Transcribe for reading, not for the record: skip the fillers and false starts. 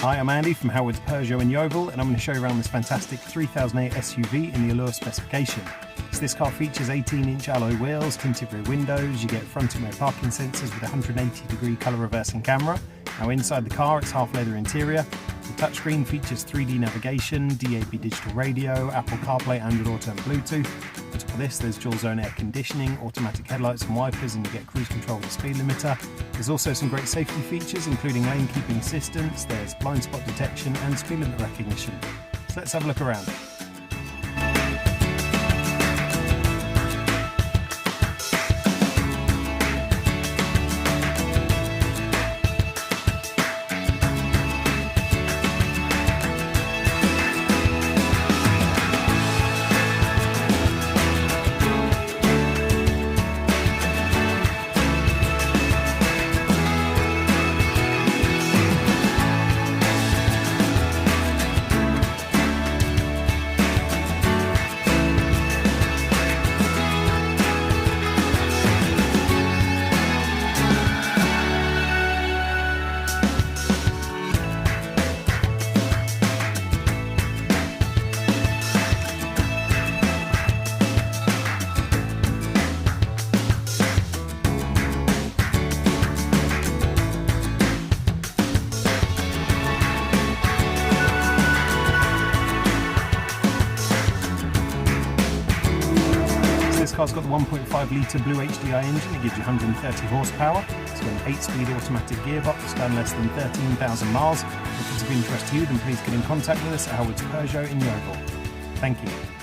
Hi, I'm Andy from Howard's Peugeot in Yeovil, and I'm going to show you around this fantastic 3008 SUV in the Allure specification. So this car features 18-inch alloy wheels, tinted rear windows, you get front and rear parking sensors with a 180-degree colour reversing camera. Now inside the car it's half leather interior. The touchscreen features 3D navigation, DAB digital radio, Apple CarPlay, Android Auto and Bluetooth. On top of this there's dual zone air conditioning, automatic headlights and wipers, and you get cruise control with a speed limiter. There's also some great safety features including lane keeping assistance, there's blind spot detection and speed limit recognition. So let's have a look around. This car's got the 1.5 litre Blue HDI engine. It gives you 130 horsepower. It's got an 8-speed automatic gearbox, done less than 13,000 miles. If it's of interest to you, then please get in contact with us at Howard's Peugeot in Yeovil. Thank you.